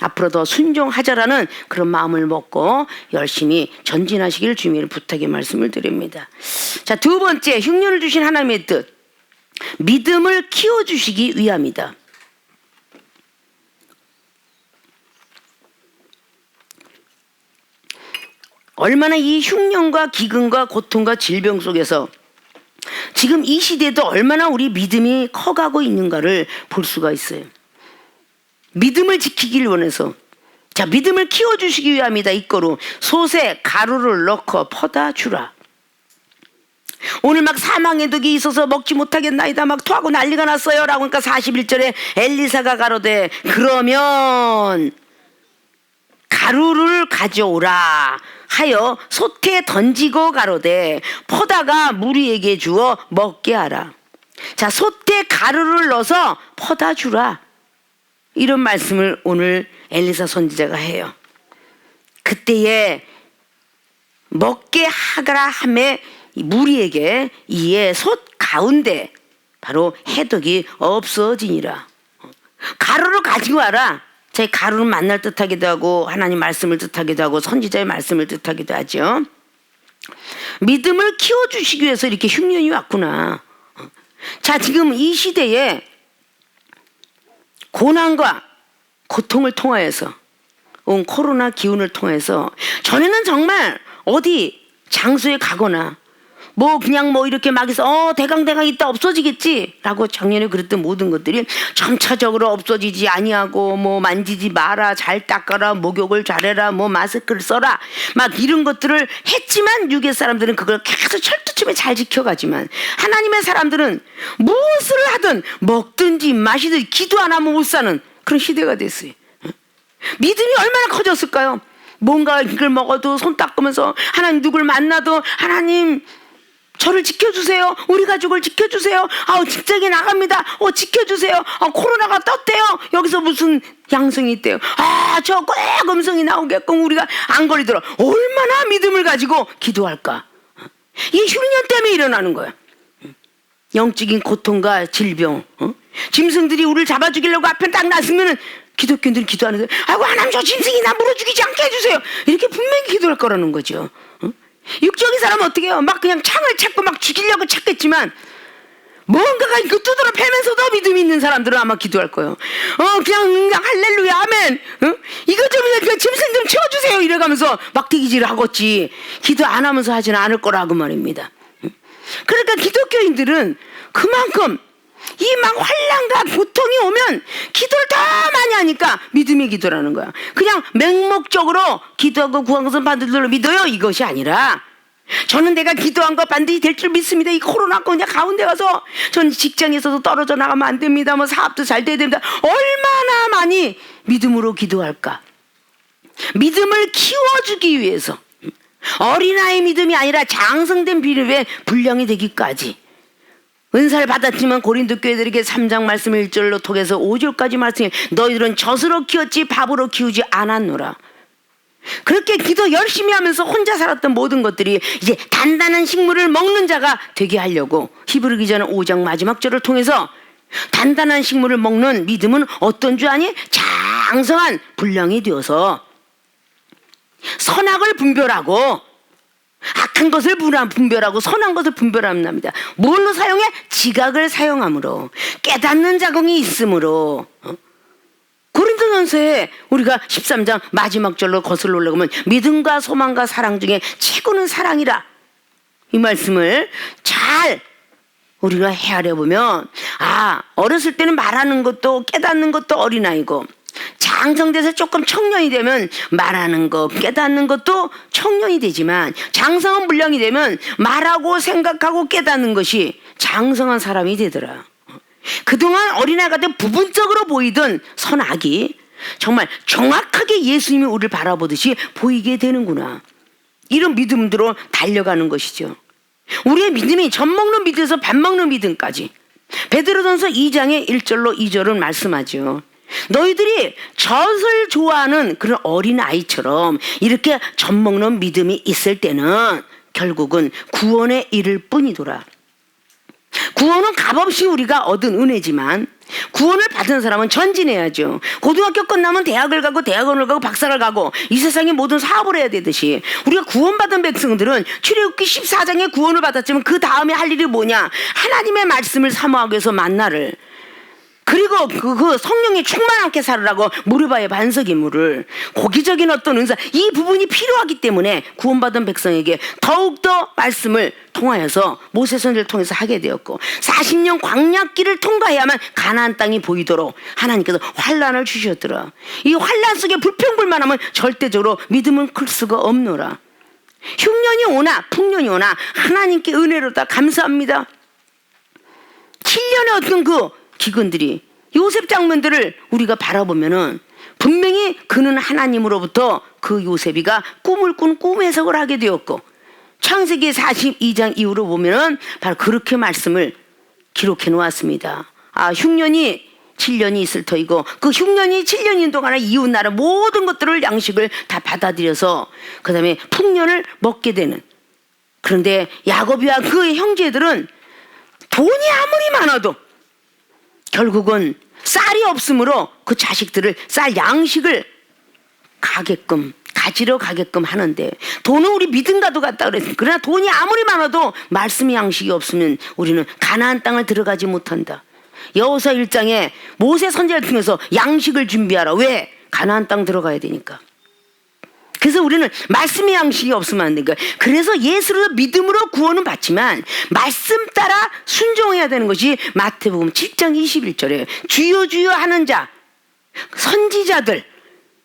앞으로 더 순종하자라는 그런 마음을 먹고 열심히 전진하시길 주님을 부탁의 말씀을 드립니다. 자, 두 번째, 흉년을 주신 하나님의 뜻, 믿음을 키워주시기 위함이다. 얼마나 이 흉년과 기근과 고통과 질병 속에서 지금 이 시대에도 얼마나 우리 믿음이 커가고 있는가를 볼 수가 있어요. 믿음을 지키길 원해서, 자, 믿음을 키워주시기 위함이다. 이거로 솥에 가루를 넣고 퍼다 주라. 오늘 막 사망의 독이 있어서 먹지 못하겠나이다 막 토하고 난리가 났어요 라고 하니까 41절에 엘리사가 가로되 그러면 가루를 가져오라 하여 솥에 던지고 가로되 퍼다가 무리에게 주어 먹게 하라. 자, 솥에 가루를 넣어서 퍼다 주라. 이런 말씀을 오늘 엘리사 선지자가 해요. 그때에 먹게 하라 함에 무리에게 이에 솥 가운데 바로 해독이 없어지니라. 가루를 가지고 와라. 제 가루는 만날 뜻하기도 하고 하나님 말씀을 뜻하기도 하고 선지자의 말씀을 뜻하기도 하죠. 믿음을 키워주시기 위해서 이렇게 흉년이 왔구나. 자, 지금 이 시대에 고난과 고통을 통하여서 온 코로나 기운을 통해서 전에는 정말 어디 장소에 가거나 그냥 이렇게 막 해서 대강 있다 없어지겠지 라고 작년에 그랬던 모든 것들이 점차적으로 없어지지 아니하고 만지지 마라, 잘 닦아라, 목욕을 잘해라, 마스크를 써라 막 이런 것들을 했지만 육의 사람들은 그걸 계속 철두철미 잘 지켜가지만 하나님의 사람들은 무엇을 하든 먹든지 마시든 기도 안 하면 못 사는 그런 시대가 됐어요. 믿음이 얼마나 커졌을까요? 뭔가 이걸 먹어도 손 닦으면서 하나님 누굴 만나도 하나님 저를 지켜주세요. 우리 가족을 지켜주세요. 직장에 나갑니다. 지켜주세요. 코로나가 떴대요. 여기서 무슨 양성이 있대요. 저 꼭 음성이 나오게끔 우리가 안 걸리도록 얼마나 믿음을 가지고 기도할까. 이게 흉년 때문에 일어나는 거야. 영적인 고통과 질병. 짐승들이 우리를 잡아 죽이려고 앞에 딱 나서면은 기독교인들은 기도하는데 하나님 저 짐승이 나 물어 죽이지 않게 해주세요. 이렇게 분명히 기도할 거라는 거죠. 육적인 사람은 어떻게 해요? 막 그냥 창을 찾고 막 죽이려고 찾겠지만 뭔가가 이거 두드러 패면서도 믿음이 있는 사람들은 아마 기도할 거예요. 그냥 할렐루야 아멘. 이거 좀 짐승 좀 치워주세요 이래가면서 막대기질을 하겠지. 기도 안 하면서 하지는 않을 거라고 말입니다. 그러니까 기독교인들은 그만큼 이 막 환난과 고통이 오면 기도를 더 많이 하니까 믿음의 기도라는 거야. 그냥 맹목적으로 기도하고 구한 것은 반드시 믿어요 이것이 아니라, 저는 내가 기도한 거 반드시 될 줄 믿습니다. 이 코로나 그냥 가운데 가서 전 직장에서도 떨어져 나가면 안 됩니다. 뭐 사업도 잘 돼야 됩니다. 얼마나 많이 믿음으로 기도할까? 믿음을 키워주기 위해서 어린아이 믿음이 아니라 장성된 믿음의 분량이 되기까지 은사를 받았지만 고린도 교회들에게 3장 말씀 1절로 통해서 5절까지 말씀해 너희들은 젖으로 키웠지 밥으로 키우지 않았노라. 그렇게 기도 열심히 하면서 혼자 살았던 모든 것들이 이제 단단한 식물을 먹는 자가 되게 하려고 히브리기전 5장 마지막 절을 통해서 단단한 식물을 먹는 믿음은 어떤 줄 아니? 장성한 분량이 되어서 선악을 분별하고 악한 것을 분별하고 선한 것을 분별합니다. 뭘로 사용해? 지각을 사용함으로, 깨닫는 자궁이 있으므로. 고린도전서에 우리가 13장 마지막 절로 거슬러 올라가면 믿음과 소망과 사랑 중에 최고는 사랑이라, 이 말씀을 잘 우리가 헤아려 보면 어렸을 때는 말하는 것도 깨닫는 것도 어린아이고, 장성돼서 조금 청년이 되면 말하는 것 깨닫는 것도 청년이 되지만, 장성한 분량이 되면 말하고 생각하고 깨닫는 것이 장성한 사람이 되더라. 그동안 어린아이 같은 부분적으로 보이던 선악이 정말 정확하게 예수님이 우리를 바라보듯이 보이게 되는구나. 이런 믿음으로 달려가는 것이죠. 우리의 믿음이 젖 먹는 믿음에서 밥 먹는 믿음까지. 베드로전서 2장의 1절로 2절은 말씀하죠. 너희들이 젖을 좋아하는 그런 어린아이처럼 이렇게 젖 먹는 믿음이 있을 때는 결국은 구원에 이를 뿐이더라. 구원은 값없이 우리가 얻은 은혜지만 구원을 받은 사람은 전진해야죠. 고등학교 끝나면 대학을 가고 대학원을 가고 박사를 가고 이 세상의 모든 사업을 해야 되듯이, 우리가 구원받은 백성들은 출애굽기 14장에 구원을 받았지만 그 다음에 할 일이 뭐냐? 하나님의 말씀을 사모하기 위해서 만나를, 그리고 그 성령이 충만하게 살으라고 무리바의 반석이 물을, 고기적인 어떤 은사, 이 부분이 필요하기 때문에 구원받은 백성에게 더욱더 말씀을 통하여서 모세 선지를 통해서 하게 되었고, 40년 광야길을 통과해야만 가나안 땅이 보이도록 하나님께서 환난을 주셨더라. 이 환난 속에 불평불만하면 절대적으로 믿음은 클 수가 없노라. 흉년이 오나 풍년이 오나 하나님께 은혜로 다 감사합니다. 7년의 어떤 그 기근들이, 요셉 장면들을 우리가 바라보면은 분명히 그는 하나님으로부터 그 요셉이가 꿈을 꾼 꿈 해석을 하게 되었고, 창세기 42장 이후로 보면은 바로 그렇게 말씀을 기록해 놓았습니다. 흉년이 7년이 있을 터이고 그 흉년이 7년인 동안에 이웃 나라 모든 것들을 양식을 다 받아들여서 그 다음에 풍년을 먹게 되는. 그런데 야곱이와 그의 형제들은 돈이 아무리 많아도 결국은 쌀이 없으므로 그 자식들을 쌀 양식을 가지러 가게끔 하는데, 돈은 우리 믿음과도 같다 그랬습니다. 그러나 돈이 아무리 많아도 말씀의 양식이 없으면 우리는 가나안 땅을 들어가지 못한다. 여호수아 1장에 모세 선지자를 통해서 양식을 준비하라. 왜? 가나안 땅 들어가야 되니까. 그래서 우리는 말씀의 양식이 없으면 안 되는 거예요. 그래서 예수를 믿음으로 구원은 받지만 말씀 따라 순종해야 되는 것이 마태복음 7장 21절에 주여 주여 하는 자, 선지자들,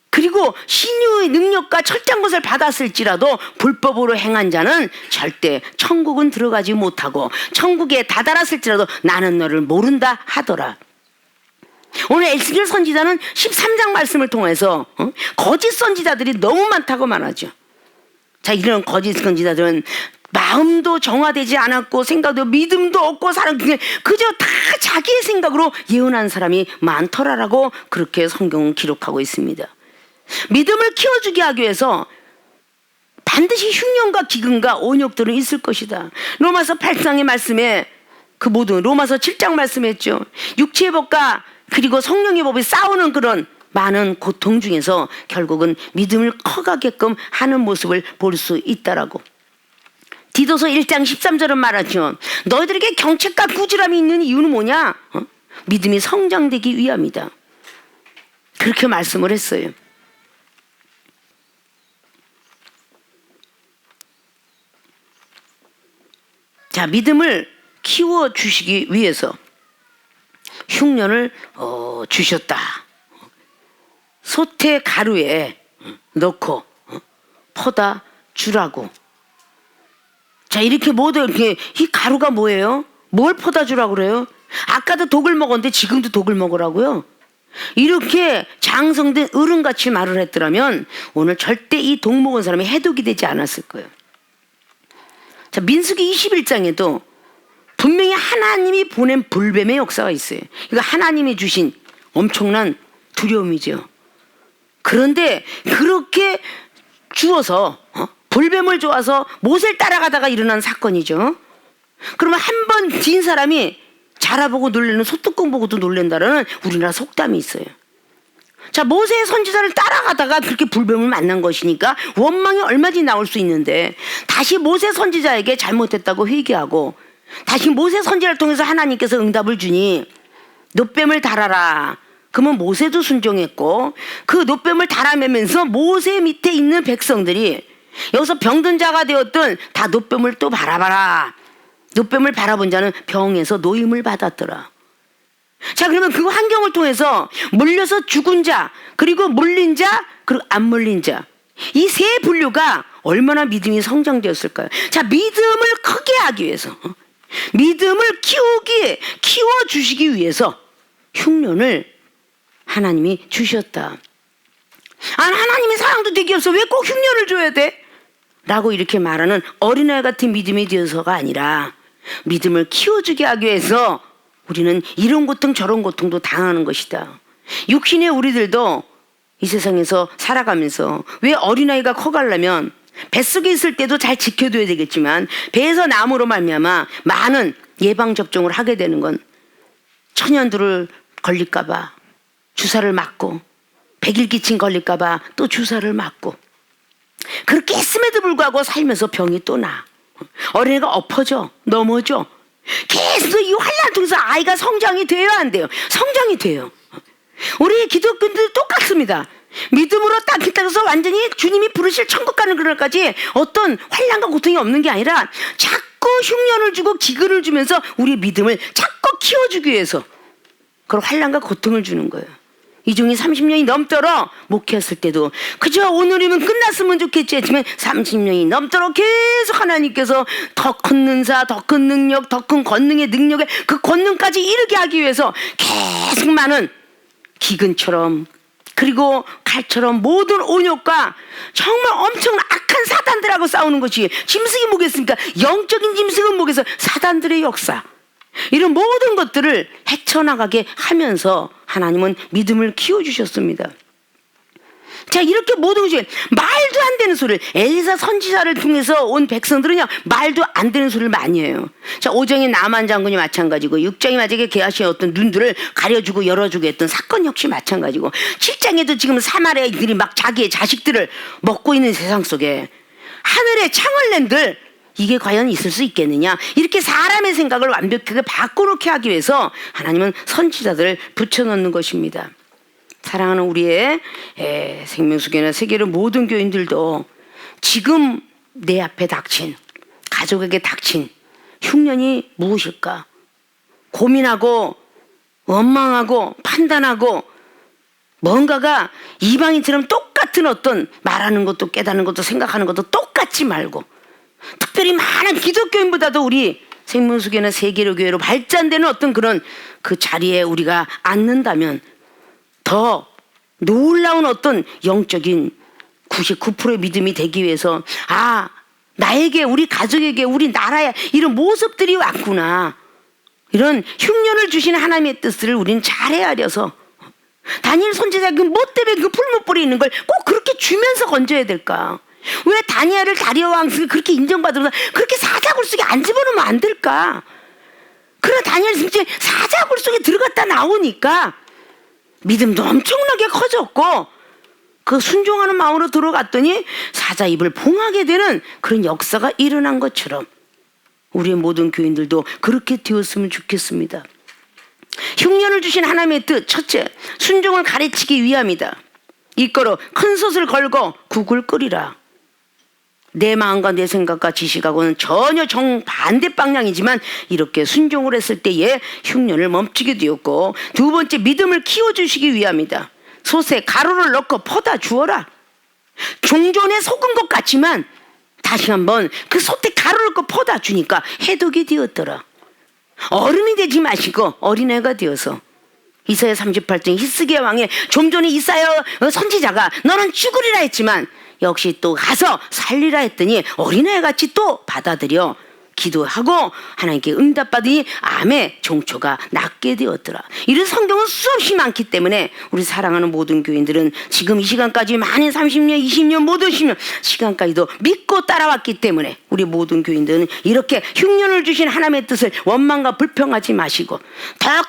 그리고 신유의 능력과 철장 것을 받았을지라도 불법으로 행한 자는 절대 천국은 들어가지 못하고 천국에 다다랐을지라도 나는 너를 모른다 하더라. 오늘 에스겔 선지자는 13장 말씀을 통해서 거짓 선지자들이 너무 많다고 말하죠. 자, 이런 거짓 선지자들은 마음도 정화되지 않았고 생각도 믿음도 없고 사람 그저 다 자기의 생각으로 예언한 사람이 많더라라고 그렇게 성경은 기록하고 있습니다. 믿음을 키워주게 하기 위해서 반드시 흉년과 기근과 온역들은 있을 것이다. 로마서 8장의 말씀에 그 모든, 로마서 7장 말씀했죠. 육체의 법과 그리고 성령의 법이 싸우는 그런 많은 고통 중에서 결국은 믿음을 커가게끔 하는 모습을 볼 수 있다라고. 디도서 1장 13절은 말하죠. 너희들에게 경책과 꾸지람이 있는 이유는 뭐냐? 믿음이 성장되기 위함이다. 그렇게 말씀을 했어요. 자, 믿음을 키워주시기 위해서 흉년을 주셨다. 솥에 가루에 넣고 퍼다 주라고. 자, 이렇게 이렇게 이 가루가 뭐예요? 뭘 퍼다 주라고 그래요? 아까도 독을 먹었는데 지금도 독을 먹으라고요? 이렇게 장성된 어른같이 말을 했더라면 오늘 절대 이 독 먹은 사람이 해독이 되지 않았을 거예요. 자, 민수기 21장에도 분명히 하나님이 보낸 불뱀의 역사가 있어요. 이거 하나님이 주신 엄청난 두려움이죠. 그런데 그렇게 주어서 불뱀을 좋아서 못을 따라가다가 일어난 사건이죠. 그러면 한 번 진 사람이 자라보고 놀래는 소뚜껑 보고도 놀랜다는 우리나라 속담이 있어요. 자, 모세 선지자를 따라가다가 그렇게 불뱀을 만난 것이니까 원망이 얼마든지 나올 수 있는데 다시 모세 선지자에게 잘못했다고 회개하고 다시 모세 선지자를 통해서 하나님께서 응답을 주니 놋뱀을 달아라. 그러면 모세도 순종했고 그 놋뱀을 달아매면서 모세 밑에 있는 백성들이 여기서 병든 자가 되었던 다 놋뱀을 또 바라봐라. 놋뱀을 바라본 자는 병에서 노임을 받았더라. 자, 그러면 그 환경을 통해서 물려서 죽은 자, 그리고 물린 자, 그리고 안 물린 자, 이 세 분류가 얼마나 믿음이 성장되었을까요? 자, 믿음을 크게 하기 위해서, 믿음을 키워주시기 위해서 흉년을 하나님이 주셨다. 하나님의 사랑도 되게 없어. 왜 꼭 흉년을 줘야 돼? 라고 이렇게 말하는 어린아이 같은 믿음이 되어서가 아니라 믿음을 키워주게 하기 위해서 우리는 이런 고통 저런 고통도 당하는 것이다. 육신의 우리들도 이 세상에서 살아가면서 왜 어린아이가 커가려면 뱃속에 있을 때도 잘 지켜둬야 되겠지만 배에서 나므로 말미암아 많은 예방접종을 하게 되는 건 천연두를 걸릴까봐 주사를 맞고 백일기침 걸릴까봐 또 주사를 맞고 그렇게 했음에도 불구하고 살면서 병이 또 나. 어린애가 엎어져 넘어져 계속 이 환란을 통해서 아이가 성장이 돼요 안 돼요? 성장이 돼요. 우리 기독교인들 똑같습니다. 믿음으로 딱 기다려서 완전히 주님이 부르실 천국 가는 그날까지 어떤 환란과 고통이 없는 게 아니라 자꾸 흉년을 주고 기근을 주면서 우리 믿음을 자꾸 키워주기 위해서 그런 환란과 고통을 주는 거예요. 이종이 30년이 넘도록 목회했을 때도 그저 오늘이면 끝났으면 좋겠지 했지만 30년이 넘도록 계속 하나님께서 더 큰 능사, 더 큰 능력, 더 큰 권능의 능력에 그 권능까지 이르게 하기 위해서 계속 많은 기근처럼 그리고 칼처럼 모든 온욕과 정말 엄청 악한 사단들하고 싸우는 것이 짐승이 뭐겠습니까? 영적인 짐승은 뭐겠어? 사단들의 역사. 이런 모든 것들을 헤쳐나가게 하면서 하나님은 믿음을 키워주셨습니다. 자, 이렇게 모든 것이 말도 안 되는 소리를 엘리사 선지자를 통해서 온 백성들은요 말도 안 되는 소리를 많이 해요. 자, 5장의 나만 장군이 마찬가지고 6장이 마지막에 게하시의 어떤 눈들을 가려주고 열어주고 했던 사건 역시 마찬가지고 7장에도 지금 사마리아인들이 막 자기의 자식들을 먹고 있는 세상 속에 하늘에 창을 낸들 이게 과연 있을 수 있겠느냐 이렇게 사람의 생각을 완벽하게 바꿔놓게 하기 위해서 하나님은 선지자들을 붙여넣는 것입니다. 사랑하는 우리의 생명수교회나 세계의 모든 교인들도 지금 내 앞에 닥친 가족에게 닥친 흉년이 무엇일까 고민하고 원망하고 판단하고 뭔가가 이방인처럼 똑같은 어떤 말하는 것도 깨닫는 것도 생각하는 것도 똑같지 말고 특별히 많은 기독교인보다도 우리 생명수교회나 세계로 교회로 발전되는 어떤 그런 그 자리에 우리가 앉는다면 더 놀라운 어떤 영적인 99%의 믿음이 되기 위해서 나에게 우리 가족에게 우리 나라에 이런 모습들이 왔구나 이런 흉년을 주신 하나님의 뜻을 우리는 잘 헤아려서 다니엘 선지자 그 뭐 때문에 그 풀무불에 있는 걸 꼭 그렇게 주면서 건져야 될까? 왜 다니엘을 다리아 왕석이 그렇게 인정받으면서 그렇게 사자굴 속에 안 집어넣으면 안 될까? 그러나 다니엘 진짜 사자굴 속에 들어갔다 나오니까 믿음도 엄청나게 커졌고 그 순종하는 마음으로 들어갔더니 사자 입을 봉하게 되는 그런 역사가 일어난 것처럼 우리의 모든 교인들도 그렇게 되었으면 좋겠습니다. 흉년을 주신 하나님의 뜻, 첫째, 순종을 가르치기 위함이다. 이거로 큰 솥을 걸고 국을 끓이라. 내 마음과 내 생각과 지식하고는 전혀 정반대 방향이지만 이렇게 순종을 했을 때에 흉년을 멈추게 되었고, 두 번째, 믿음을 키워주시기 위함이다. 솥에 가루를 넣고 퍼다 주어라. 종전에 속은 것 같지만 다시 한번 그 솥에 가루를 넣고 퍼다 주니까 해독이 되었더라. 어른이 되지 마시고 어린애가 되어서 이사야 38장 히스기야 왕의 좀 전에 이사야 선지자가 너는 죽으리라 했지만 역시 또 가서 살리라 했더니 어린애같이 또 받아들여 기도하고 하나님께 응답받으니 암의 종초가 낫게 되었더라. 이런 성경은 수없이 많기 때문에 우리 사랑하는 모든 교인들은 지금 이 시간까지 많이 30년 20년 모든 시간까지도 믿고 따라왔기 때문에 우리 모든 교인들은 이렇게 흉년을 주신 하나님의 뜻을 원망과 불평하지 마시고 더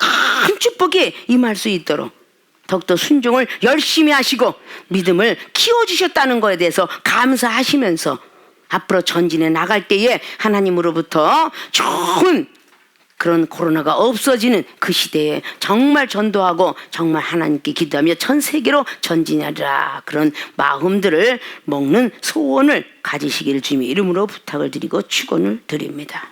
큰 축복이 임할 수 있도록 더욱더 순종을 열심히 하시고 믿음을 키워주셨다는 것에 대해서 감사하시면서 앞으로 전진해 나갈 때에 하나님으로부터 좋은 그런 코로나가 없어지는 그 시대에 정말 전도하고 정말 하나님께 기도하며 전 세계로 전진하리라, 그런 마음들을 먹는 소원을 가지시기를 주님의 이름으로 부탁을 드리고 축원을 드립니다.